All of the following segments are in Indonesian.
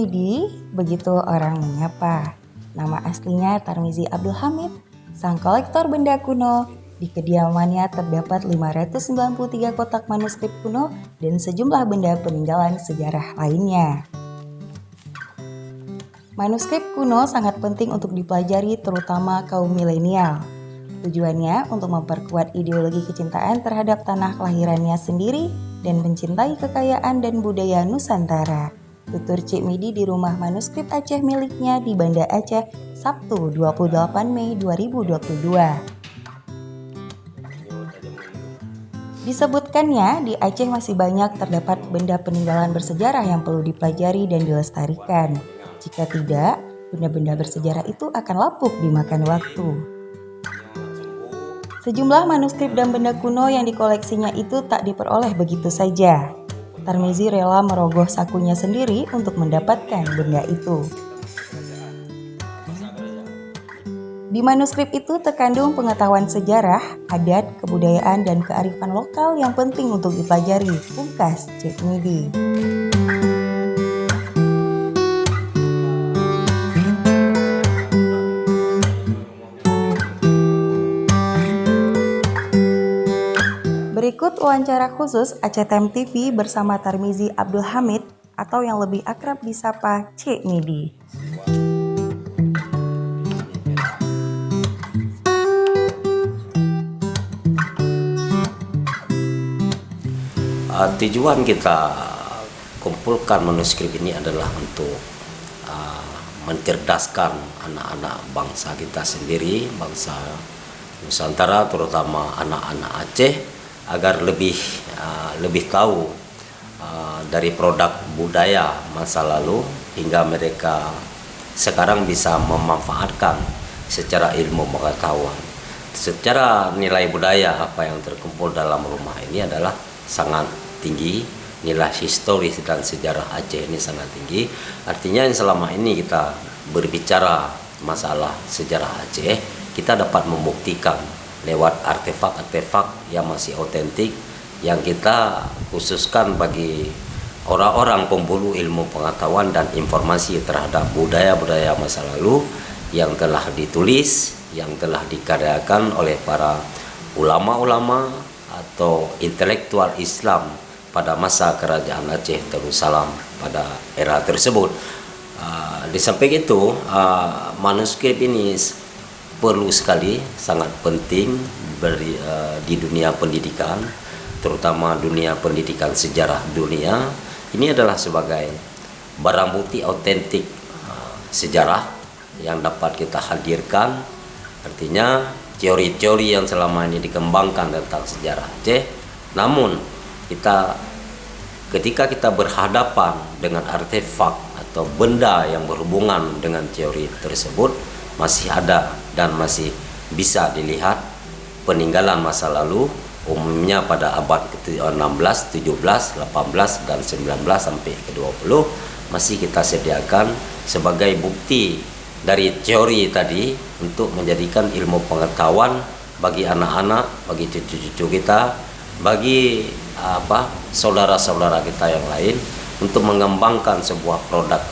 Midi, begitu orang menyapa. Nama aslinya Tarmizi Abdul Hamid, sang kolektor benda kuno. Di kediamannya terdapat 593 kotak manuskrip kuno dan sejumlah benda peninggalan sejarah lainnya. Manuskrip kuno sangat penting untuk dipelajari terutama kaum milenial. Tujuannya untuk memperkuat ideologi kecintaan terhadap tanah kelahirannya sendiri dan mencintai kekayaan dan budaya Nusantara. Tutur Cik Midi di rumah manuskrip Aceh miliknya di Banda Aceh, Sabtu 28 Mei 2022. Disebutkannya di Aceh masih banyak terdapat benda peninggalan bersejarah yang perlu dipelajari dan dilestarikan. Jika tidak, benda-benda bersejarah itu akan lapuk dimakan waktu. Sejumlah manuskrip dan benda kuno yang dikoleksinya itu tak diperoleh begitu saja. Tarmizi rela merogoh sakunya sendiri untuk mendapatkan benda itu. Di manuskrip itu terkandung pengetahuan sejarah, adat, kebudayaan, dan kearifan lokal yang penting untuk dipelajari, pungkas Cik Midi. Berikut wawancara khusus Aceh Time TV bersama Tarmizi Abdul Hamid atau yang lebih akrab disapa Cik Midi. Tujuan kita kumpulkan manuskrip ini adalah untuk mencerdaskan anak-anak bangsa kita sendiri, bangsa Nusantara, terutama anak-anak Aceh, agar lebih tahu dari produk budaya masa lalu hingga mereka sekarang bisa memanfaatkan secara ilmu pengetahuan. Secara nilai budaya apa yang terkumpul dalam rumah ini adalah sangat tinggi, nilai historis dan sejarah Aceh ini sangat tinggi. Artinya yang selama ini kita berbicara masalah sejarah Aceh, kita dapat membuktikan lewat artefak-artefak yang masih otentik yang kita khususkan bagi orang-orang pemburu ilmu pengetahuan dan informasi terhadap budaya-budaya masa lalu yang telah ditulis, yang telah dikaryakan oleh para ulama-ulama atau intelektual Islam pada masa kerajaan Aceh Darussalam pada era tersebut. Di samping itu, manuskrip ini perlu sekali, sangat penting di dunia pendidikan, terutama dunia pendidikan sejarah dunia. Ini adalah sebagai barang bukti otentik sejarah yang dapat kita hadirkan. Artinya teori-teori yang selama ini dikembangkan tentang sejarah Aceh, namun ketika kita berhadapan dengan artefak atau benda yang berhubungan dengan teori tersebut, masih ada dan masih bisa dilihat peninggalan masa lalu, umumnya pada abad ke-16, 17, 18, dan 19 sampai ke-20 masih kita sediakan sebagai bukti dari teori tadi untuk menjadikan ilmu pengetahuan bagi anak-anak, bagi cucu-cucu kita, bagi saudara-saudara kita yang lain untuk mengembangkan sebuah produk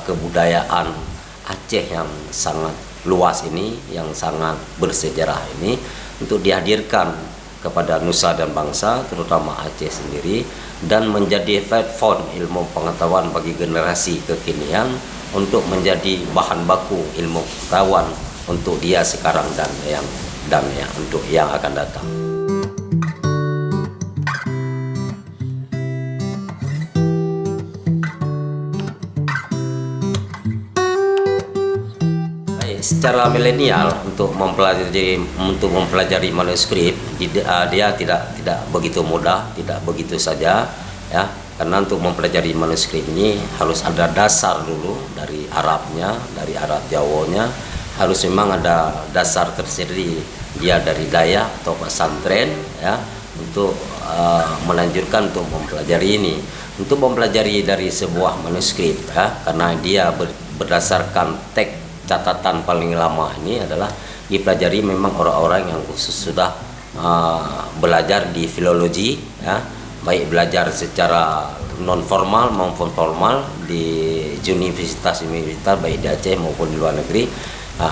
kebudayaan Aceh yang sangat luas ini, yang sangat bersejarah ini, untuk dihadirkan kepada nusa dan bangsa, terutama Aceh sendiri, dan menjadi platform ilmu pengetahuan bagi generasi kekinian untuk menjadi bahan baku ilmu pengetahuan untuk dia sekarang dan untuk yang akan datang. Secara milenial untuk mempelajari manuskrip dia tidak begitu mudah, tidak begitu saja ya, karena untuk mempelajari manuskrip ini harus ada dasar dulu dari Arabnya, dari Arab Jawanya, harus memang ada dasar tersendiri dia dari Dayak atau pesantren ya, untuk melanjutkan untuk mempelajari ini. Untuk mempelajari dari sebuah manuskrip ya, karena dia berdasarkan teks catatan paling lama ini adalah dipelajari memang orang-orang yang khusus sudah belajar di filologi ya, baik belajar secara non formal maupun formal di universitas-universitas baik di Aceh maupun di luar negeri,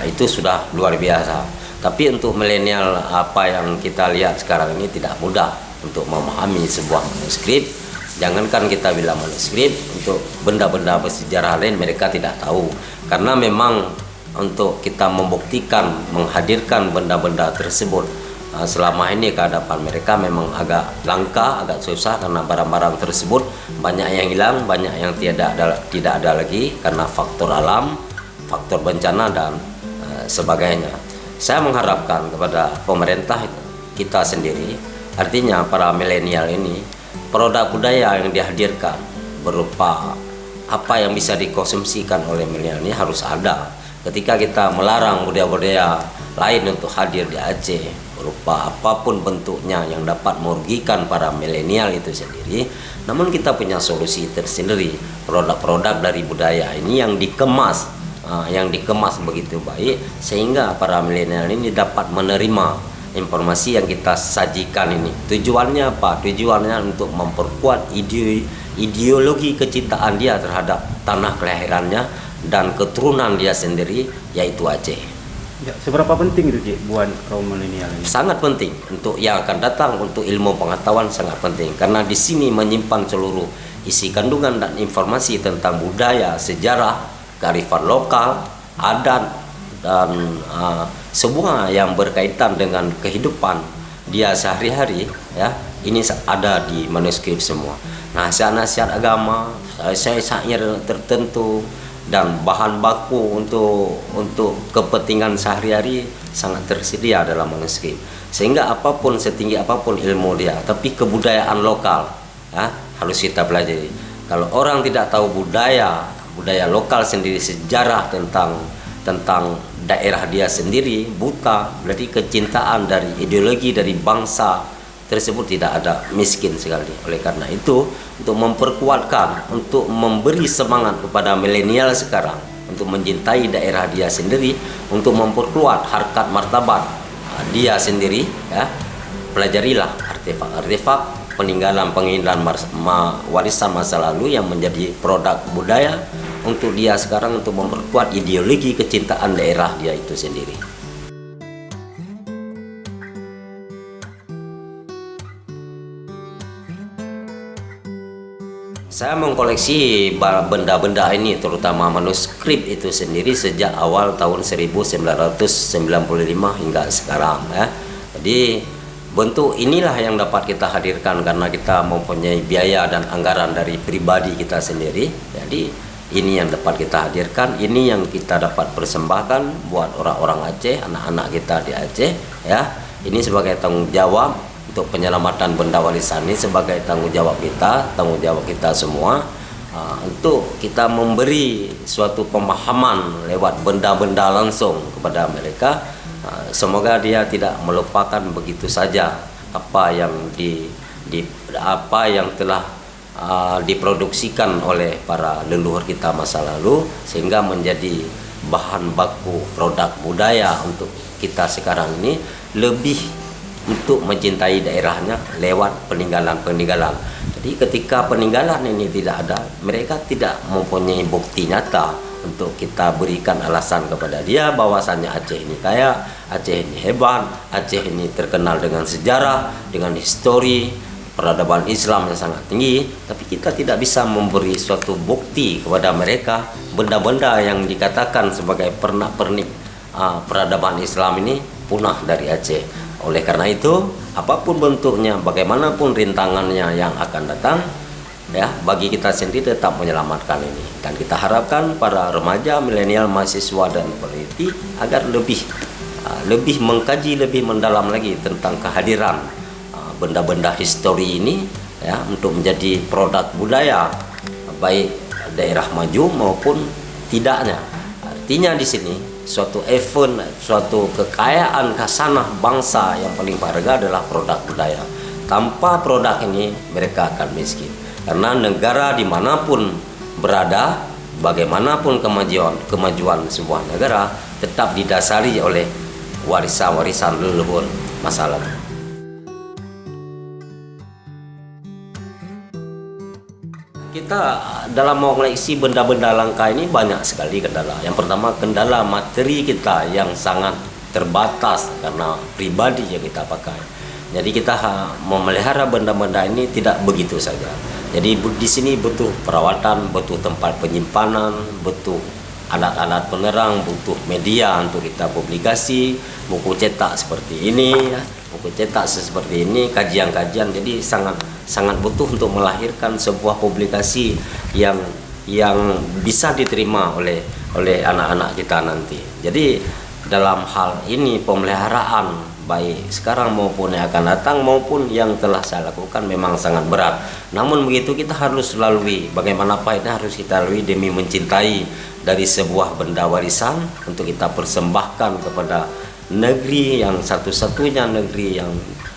itu sudah luar biasa. Tapi untuk milenial apa yang kita lihat sekarang ini tidak mudah untuk memahami sebuah manuskrip. Jangankan kita bilang manuskrip, untuk benda-benda bersejarah lain mereka tidak tahu. Karena memang untuk kita membuktikan, menghadirkan benda-benda tersebut selama ini ke hadapan mereka memang agak langka, agak susah, karena barang-barang tersebut banyak yang hilang, banyak yang tidak ada lagi karena faktor alam, faktor bencana dan sebagainya. Saya mengharapkan kepada pemerintah kita sendiri, artinya para milenial ini, produk budaya yang dihadirkan berupa apa yang bisa dikonsumsikan oleh milenial ini harus ada. Ketika kita melarang budaya-budaya lain untuk hadir di Aceh berupa apapun bentuknya yang dapat merugikan para milenial itu sendiri, namun kita punya solusi tersendiri. Produk-produk dari budaya ini yang dikemas begitu baik sehingga para milenial ini dapat menerima informasi yang kita sajikan ini. Tujuannya apa? Tujuannya untuk memperkuat ideologi kecintaan dia terhadap tanah kelahirannya dan keturunan dia sendiri, yaitu Aceh. Ya, seberapa penting itu buat kaum milenial ini? Sangat penting untuk yang akan datang, untuk ilmu pengetahuan sangat penting, karena di sini menyimpan seluruh isi kandungan dan informasi tentang budaya, sejarah, kearifan lokal, adat, dan semua yang berkaitan dengan kehidupan dia sehari-hari, ya, ini ada di manuskrip semua. Nasihat-nasihat agama, syair tertentu, dan bahan baku untuk kepentingan sehari-hari sangat tersedia dalam manuskrip. Sehingga apapun, setinggi apapun ilmu dia, tapi kebudayaan lokal, ya, harus kita pelajari. Kalau orang tidak tahu budaya lokal sendiri, sejarah tentang daerah dia sendiri, buta, berarti kecintaan dari ideologi dari bangsa tersebut tidak ada, miskin sekali. Oleh karena itu, untuk memperkuatkan, untuk memberi semangat kepada milenial sekarang untuk mencintai daerah dia sendiri, untuk memperkuat harkat martabat dia sendiri, ya, pelajarilah artefak-artefak peninggalan warisan masa lalu yang menjadi produk budaya untuk dia sekarang, untuk memperkuat ideologi kecintaan daerah dia itu sendiri. Saya mengkoleksi benda-benda ini, terutama manuskrip itu sendiri, sejak awal tahun 1995 hingga sekarang, ya. Jadi bentuk inilah yang dapat kita hadirkan karena kita mempunyai biaya dan anggaran dari pribadi kita sendiri. Jadi ini yang dapat kita hadirkan, ini yang kita dapat persembahkan buat orang-orang Aceh, anak-anak kita di Aceh, ya. Ini sebagai tanggung jawab untuk penyelamatan benda warisan ini, sebagai tanggung jawab kita semua, untuk kita memberi suatu pemahaman lewat benda-benda langsung kepada mereka. Semoga dia tidak melupakan begitu saja apa yang telah diproduksikan oleh para leluhur kita masa lalu, sehingga menjadi bahan baku produk budaya untuk kita sekarang ini, lebih untuk mencintai daerahnya lewat peninggalan-peninggalan. Jadi ketika peninggalan ini tidak ada, mereka tidak mempunyai bukti nyata untuk kita berikan alasan kepada dia bahwasannya Aceh ini kaya, Aceh ini hebat, Aceh ini terkenal dengan sejarah, dengan histori, peradaban Islam yang sangat tinggi. Tapi kita tidak bisa memberi suatu bukti kepada mereka benda-benda yang dikatakan sebagai pernak-pernik peradaban Islam ini punah dari Aceh. Oleh karena itu, apapun bentuknya, bagaimanapun rintangannya yang akan datang, ya, bagi kita sendiri tetap menyelamatkan ini. Dan kita harapkan para remaja, milenial, mahasiswa dan peneliti agar lebih mengkaji, lebih mendalam lagi tentang kehadiran benda-benda histori ini, ya, untuk menjadi produk budaya baik daerah maju maupun tidaknya. Artinya di sini suatu event, suatu kekayaan khasanah bangsa yang paling berharga adalah produk budaya. Tanpa produk ini mereka akan miskin. Karena negara dimanapun berada, bagaimanapun kemajuan sebuah negara tetap didasari oleh warisan-warisan leluhur masa lalu. Kita dalam mengoleksi benda-benda langka ini banyak sekali kendala. Yang pertama, kendala materi kita yang sangat terbatas karena pribadi yang kita pakai. Jadi kita memelihara benda-benda ini tidak begitu saja. Jadi di sini butuh perawatan, butuh tempat penyimpanan, butuh alat-alat penerang, butuh media untuk kita publikasi, buku cetak seperti ini, ya. Buku cetak seperti ini, kajian-kajian. Jadi sangat butuh untuk melahirkan sebuah publikasi yang bisa diterima oleh anak-anak kita nanti. Jadi dalam hal ini pemeliharaan baik sekarang maupun yang akan datang maupun yang telah saya lakukan memang sangat berat. Namun begitu kita harus lalui, bagaimana pahitnya harus kita lalui demi mencintai dari sebuah benda warisan untuk kita persembahkan kepada negeri yang satu-satunya negeri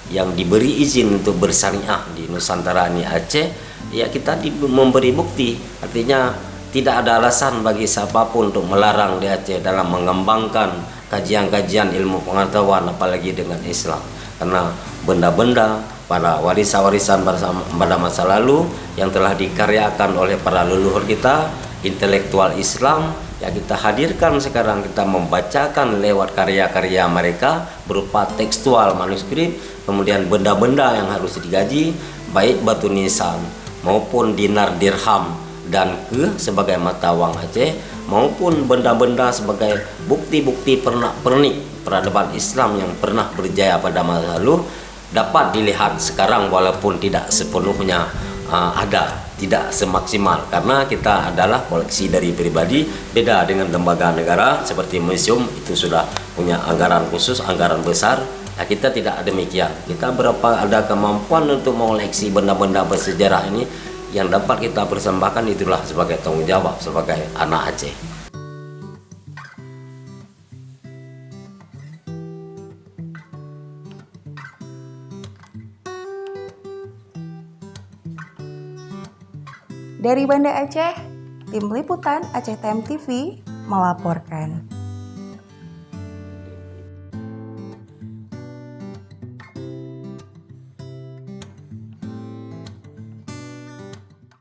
yang diberi izin untuk bersyariah di Nusantara ini, Aceh. Ya, kita memberi bukti, artinya tidak ada alasan bagi siapapun untuk melarang di Aceh dalam mengembangkan kajian-kajian ilmu pengetahuan, apalagi dengan Islam. Karena benda-benda pada warisan-warisan pada masa lalu yang telah dikaryakan oleh para leluhur kita, intelektual Islam, ya kita hadirkan sekarang, kita membacakan lewat karya-karya mereka berupa tekstual manuskrip, kemudian benda-benda yang harus digaji, baik batu nisan maupun dinar dirham dan sebagai mata uang Aceh, maupun benda-benda sebagai bukti-bukti pernak-pernik peradaban Islam yang pernah berjaya pada masa lalu dapat dilihat sekarang walaupun tidak sepenuhnya tidak semaksimal karena kita adalah koleksi dari pribadi. Beda dengan lembaga negara seperti museum, itu sudah punya anggaran khusus, anggaran besar. Nah, kita tidak demikian. Kita ada kemampuan untuk mengoleksi benda-benda bersejarah ini yang dapat kita persembahkan, itulah sebagai tanggung jawab sebagai anak Aceh. Dari Banda Aceh, Tim Liputan Aceh Time TV melaporkan.